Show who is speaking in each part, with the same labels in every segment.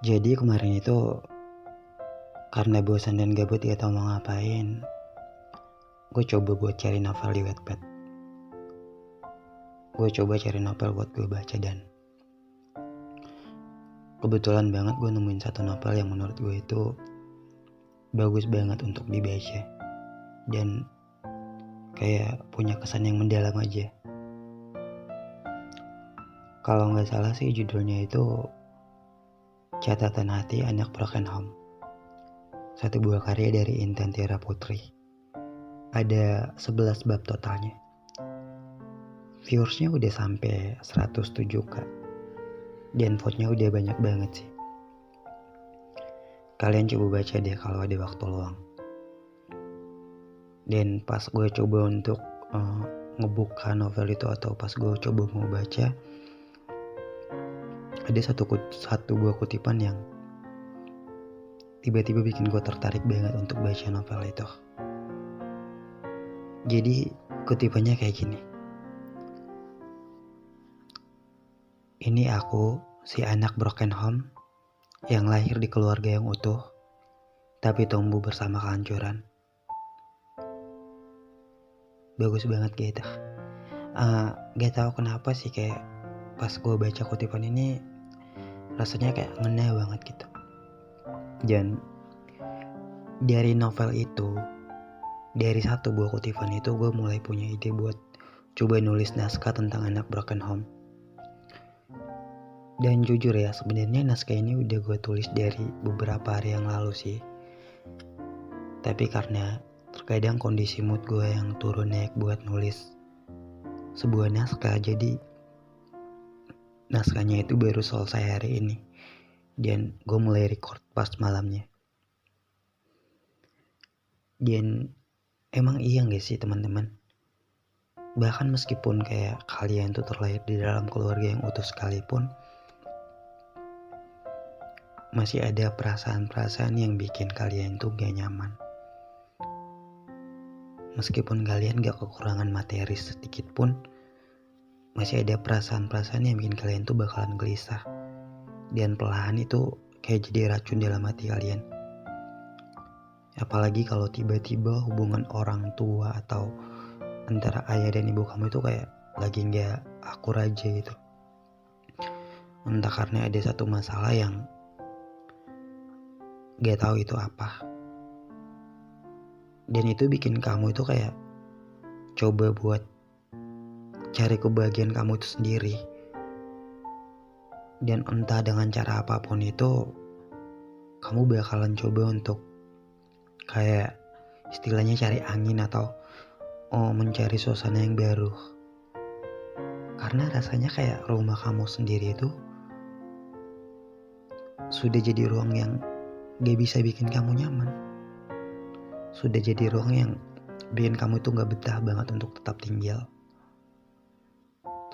Speaker 1: Jadi kemarin itu karena bosan dan gabut gak tau mau ngapain, gue coba buat cari novel di Wattpad. Gue coba cari novel buat gue baca dan kebetulan banget gue nemuin satu novel yang menurut gue itu bagus banget untuk dibaca dan kayak punya kesan yang mendalam aja. Kalau nggak salah sih judulnya itu Catatan Hati Anak Broken Home, satu buah karya dari Intan Tiara Putri. Ada 11 bab totalnya. Viewersnya udah sampai 107k dan vote-nya udah banyak banget sih. Kalian coba baca deh kalau ada waktu luang. Dan pas gue coba untuk ngebuka novel itu atau pas gue coba mau baca, ada satu buah kutipan yang tiba-tiba bikin gue tertarik banget untuk baca novel itu. Jadi kutipannya kayak gini. Ini aku, si anak broken home, yang lahir di keluarga yang utuh, tapi tumbuh bersama kehancuran. Bagus banget gitu. Gak tahu kenapa sih kayak pas gue baca kutipan ini rasanya kayak ngena banget gitu. Dan dari novel itu, dari satu buah kutipan itu gue mulai punya ide buat coba nulis naskah tentang anak broken home. Dan jujur ya, sebenarnya naskah ini udah gue tulis dari beberapa hari yang lalu sih. Tapi karena terkadang kondisi mood gue yang turun naik buat nulis sebuah naskah, jadi naskahnya itu baru selesai hari ini. Dan gue mulai record pas malamnya. Dan emang iya gak sih teman-teman? Bahkan meskipun kayak kalian tuh terlahir di dalam keluarga yang utuh sekalipun, masih ada perasaan-perasaan yang bikin kalian tuh gak nyaman. Meskipun kalian gak kekurangan materi sedikit pun, masih ada perasaan-perasaan yang bikin kalian tuh bakalan gelisah. Dan perlahan itu kayak jadi racun dalam hati kalian. Apalagi kalau tiba-tiba hubungan orang tua atau antara ayah dan ibu kamu itu kayak lagi gak akur aja gitu. Entah karena ada satu masalah yang gak tahu itu apa. Dan itu bikin kamu itu kayak coba buat cari kebahagiaan kamu itu sendiri. Dan entah dengan cara apapun itu, kamu bakalan coba untuk kayak istilahnya cari angin atau mencari suasana yang baru. Karena rasanya kayak rumah kamu sendiri itu sudah jadi ruang yang gak bisa bikin kamu nyaman. Sudah jadi ruang yang bikin kamu itu gak betah banget untuk tetap tinggal.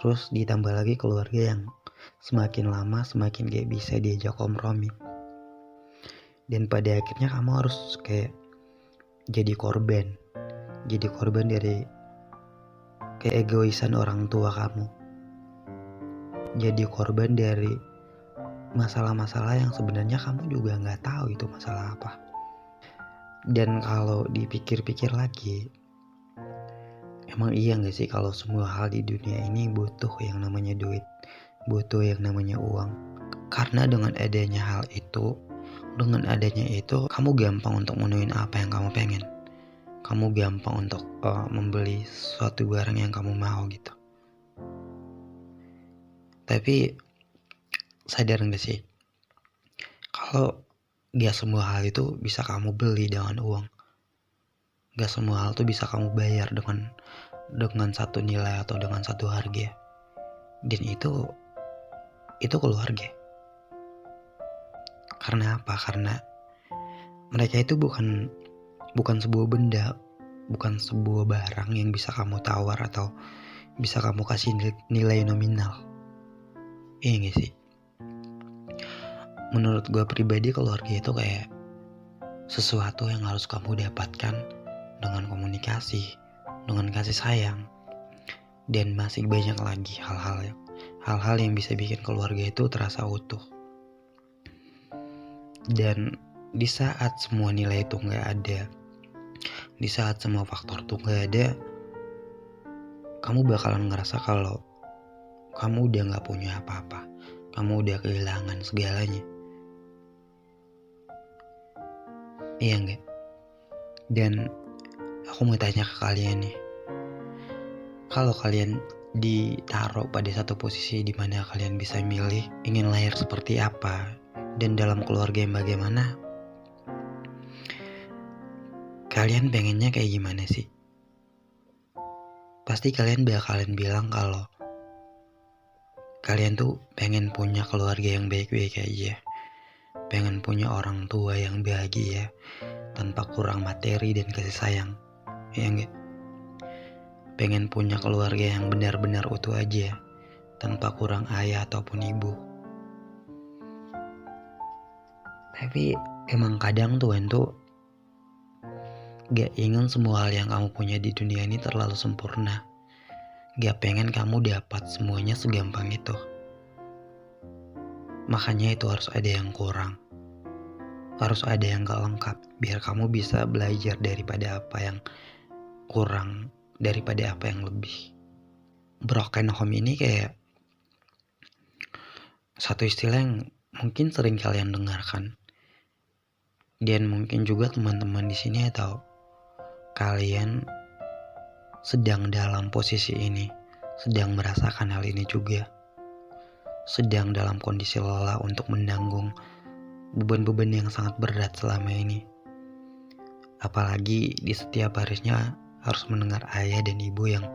Speaker 1: Terus ditambah lagi keluarga yang semakin lama semakin gak bisa diajak kompromi. Dan pada akhirnya kamu harus kayak jadi korban dari keegoisan orang tua kamu. Jadi korban dari masalah-masalah yang sebenarnya kamu juga gak tahu itu masalah apa. Dan kalau dipikir-pikir lagi, emang iya gak sih kalau semua hal di dunia ini butuh yang namanya duit, butuh yang namanya uang. Karena dengan adanya hal itu, kamu gampang untuk menuhin apa yang kamu pengen. Kamu gampang untuk membeli suatu barang yang kamu mau gitu. Tapi sadar gak sih, kalau gak semua hal itu bisa kamu beli dengan uang. Gak semua hal itu bisa kamu bayar dengan satu nilai atau dengan satu harga. Dan itu keluarga. Karena apa? Karena mereka itu bukan sebuah benda, bukan sebuah barang yang bisa kamu tawar atau bisa kamu kasih nilai nominal. Iya gak sih? Menurut gue pribadi, keluarga itu kayak sesuatu yang harus kamu dapatkan dengan komunikasi, dengan kasih sayang, dan masih banyak lagi hal-hal yang bisa bikin keluarga itu terasa utuh. Dan di saat semua nilai itu gak ada, di saat semua faktor itu gak ada, kamu bakalan ngerasa kalau kamu udah gak punya apa-apa. Kamu udah kehilangan segalanya. Iya gak? Dan aku mau tanya ke kalian nih. Kalau kalian ditaruh pada satu posisi di mana kalian bisa milih ingin lahir seperti apa dan dalam keluarga yang bagaimana, kalian pengennya kayak gimana sih? Pasti kalian bakalan bilang kalau kalian tuh pengen punya keluarga yang baik-baik aja, pengen punya orang tua yang bahagia tanpa kurang materi dan kasih sayang, ya enggak? Pengen punya keluarga yang benar-benar utuh aja tanpa kurang ayah ataupun ibu. Tapi emang kadang Tuhan tuh gak ingin semua hal yang kamu punya di dunia ini terlalu sempurna. Gak pengen kamu dapat semuanya segampang itu. Makanya itu harus ada yang kurang, harus ada yang gak lengkap, biar kamu bisa belajar daripada apa yang kurang, daripada apa yang lebih. Broken home ini kayak satu istilah yang mungkin sering kalian dengarkan. Dan mungkin juga teman-teman di sini atau kalian sedang dalam posisi ini, sedang merasakan hal ini juga. Sedang dalam kondisi lelah untuk menanggung beban-beban yang sangat berat selama ini. Apalagi di setiap harinya harus mendengar ayah dan ibu yang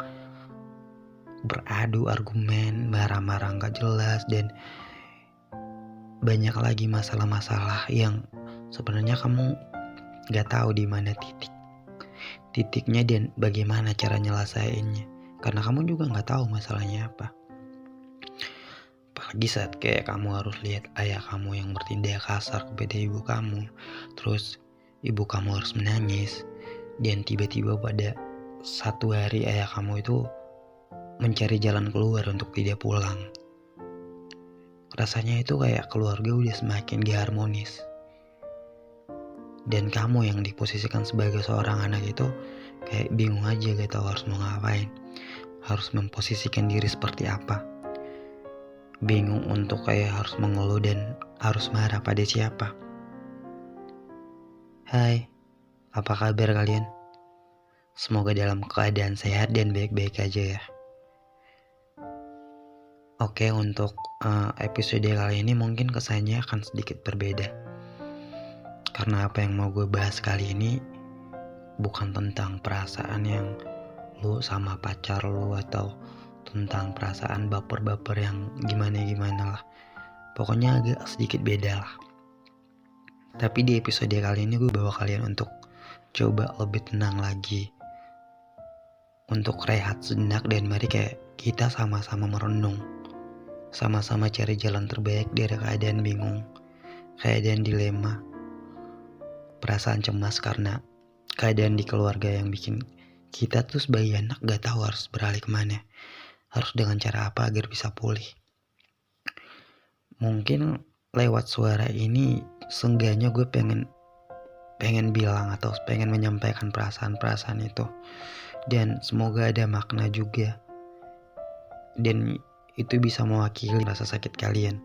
Speaker 1: beradu argumen, marah-marah gak jelas, dan banyak lagi masalah-masalah yang sebenarnya kamu gak tahu di mana titiknya dan bagaimana cara nyelesainnya, karena kamu juga gak tahu masalahnya apa. Apalagi saat kayak kamu harus lihat ayah kamu yang bertindak kasar kepada ibu kamu, terus ibu kamu harus menangis, dan tiba-tiba pada satu hari ayah kamu itu mencari jalan keluar untuk tidak pulang. Rasanya itu kayak keluarga udah semakin gak harmonis. Dan kamu yang diposisikan sebagai seorang anak itu kayak bingung aja, gak tahu harus mau ngapain, harus memposisikan diri seperti apa. Bingung untuk kayak harus mengeluh dan harus marah pada siapa. Hai, apa kabar kalian? Semoga dalam keadaan sehat dan baik-baik aja ya. Oke, untuk episode kali ini mungkin kesannya akan sedikit berbeda. Karena apa yang mau gue bahas kali ini bukan tentang perasaan yang lu sama pacar lu atau tentang perasaan baper-baper yang gimana-gimana lah. Pokoknya agak sedikit beda lah. Tapi di episode kali ini gue bawa kalian untuk coba lebih tenang lagi, untuk rehat sejenak, dan mari kayak kita sama-sama merenung, sama-sama cari jalan terbaik dari keadaan bingung, keadaan dilema, perasaan cemas karena keadaan di keluarga yang bikin kita tuh sebagai anak gak tahu harus beralih kemana, harus dengan cara apa agar bisa pulih. Mungkin lewat suara ini seenggaknya gue pengen bilang atau pengen menyampaikan perasaan-perasaan itu, dan semoga ada makna juga, dan itu bisa mewakili rasa sakit kalian.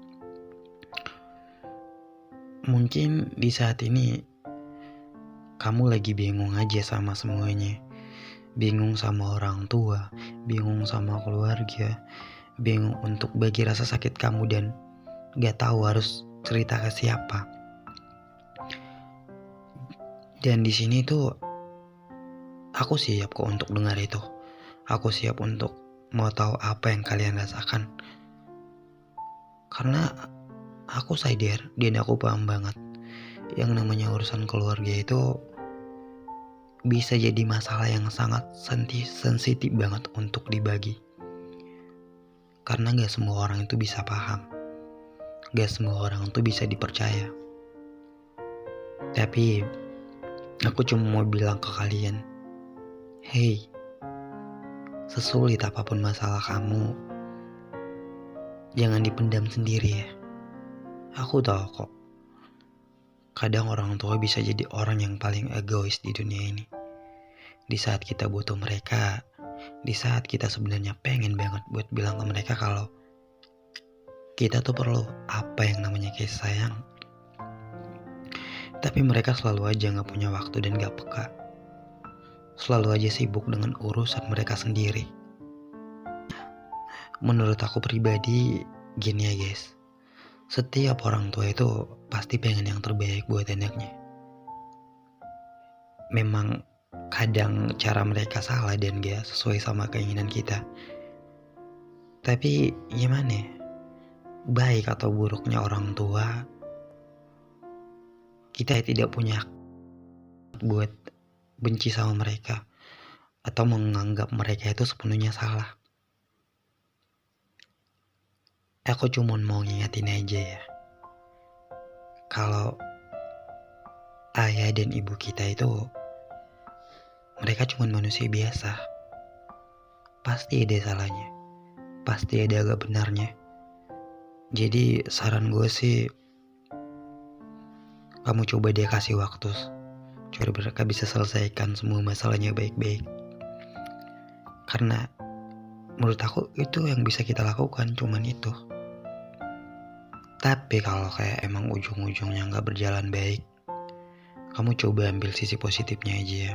Speaker 1: Mungkin di saat ini kamu lagi bingung aja sama semuanya. Bingung sama orang tua, bingung sama keluarga, bingung untuk bagi rasa sakit kamu dan gak tahu harus cerita ke siapa. Dan di sini tuh aku siap kok untuk dengar itu. Aku siap untuk mau tahu apa yang kalian rasakan. Karena aku sadar dan aku paham banget yang namanya urusan keluarga itu bisa jadi masalah yang sangat sensitif banget untuk dibagi. Karena gak semua orang itu bisa paham, gak semua orang itu bisa dipercaya. Tapi aku cuma mau bilang ke kalian, hey, sesulit apapun masalah kamu, jangan dipendam sendiri ya. Aku tahu kok Kadang orang tua bisa jadi orang yang paling egois di dunia ini. Di saat kita butuh mereka, di saat kita sebenarnya pengen banget buat bilang ke mereka kalau kita tuh perlu apa yang namanya kasih sayang, tapi mereka selalu aja gak punya waktu dan gak peka. Selalu aja sibuk dengan urusan mereka sendiri. Menurut aku pribadi, gini ya guys, setiap orang tua itu pasti pengen yang terbaik buat anaknya. Memang kadang cara mereka salah dan gak sesuai sama keinginan kita. Tapi gimana ya? Baik atau buruknya orang tua, kita tidak punya hak buat benci sama mereka atau menganggap mereka itu sepenuhnya salah. Aku cuma mau ngingetin aja ya, kalau ayah dan ibu kita itu mereka cuma manusia biasa. Pasti ada salahnya, pasti ada agak benarnya. Jadi saran gue sih, kamu coba deh kasih waktu, coba mereka bisa selesaikan semua masalahnya baik-baik. Karena menurut aku itu yang bisa kita lakukan, cuman itu. Tapi kalau kayak emang ujung-ujungnya gak berjalan baik, kamu coba ambil sisi positifnya aja ya.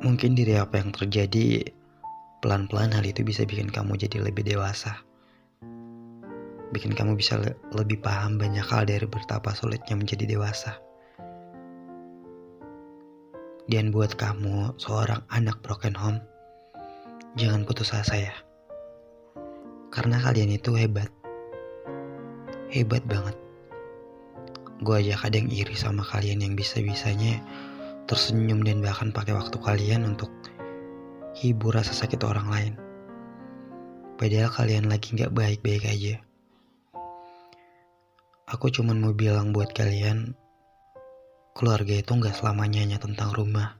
Speaker 1: Mungkin dari apa yang terjadi, pelan-pelan hal itu bisa bikin kamu jadi lebih dewasa. Bikin kamu bisa lebih paham banyak hal dari betapa sulitnya menjadi dewasa. Dan buat kamu, seorang anak broken home, jangan putus asa ya. Karena kalian itu hebat. Hebat banget. Gue aja kadang iri sama kalian yang bisa-bisanya tersenyum dan bahkan pakai waktu kalian untuk hibur rasa sakit orang lain. Padahal kalian lagi gak baik-baik aja. Aku cuma mau bilang buat kalian, keluarga itu gak selamanya hanya tentang rumah,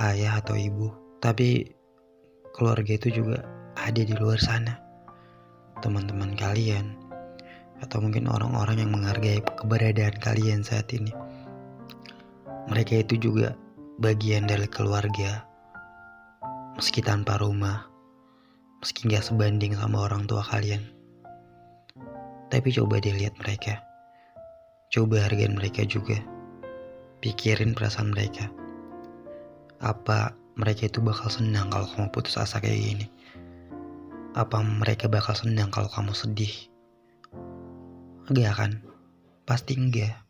Speaker 1: ayah atau ibu. Tapi keluarga itu juga ada di luar sana. Teman-teman kalian, atau mungkin orang-orang yang menghargai keberadaan kalian saat ini. Mereka itu juga bagian dari keluarga, meski tanpa rumah, meski gak sebanding sama orang tua kalian. Tapi coba deh lihat mereka, coba hargain mereka juga, pikirin perasaan mereka. Apa mereka itu bakal senang kalau kamu putus asa kayak gini? Apa mereka bakal senang kalau kamu sedih? Enggak kan? Pasti enggak.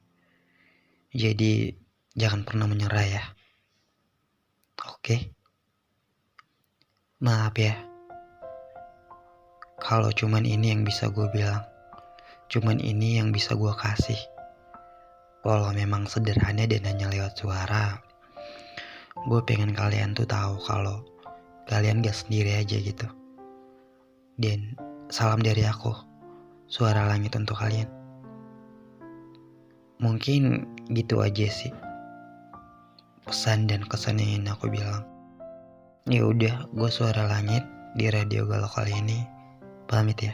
Speaker 1: Jadi jangan pernah menyerah ya. Oke? Maaf ya, kalau cuman ini yang bisa gue bilang, cuman ini yang bisa gue kasih. Walau memang sederhana dan hanya lewat suara, gue pengen kalian tuh tahu kalau kalian gak sendiri aja gitu. Dan salam dari aku, suara langit untuk kalian. Mungkin gitu aja sih pesan dan kesan yang ingin aku bilang. Ya udah, gue Suara Langit di Radio Galau kali ini pamit ya.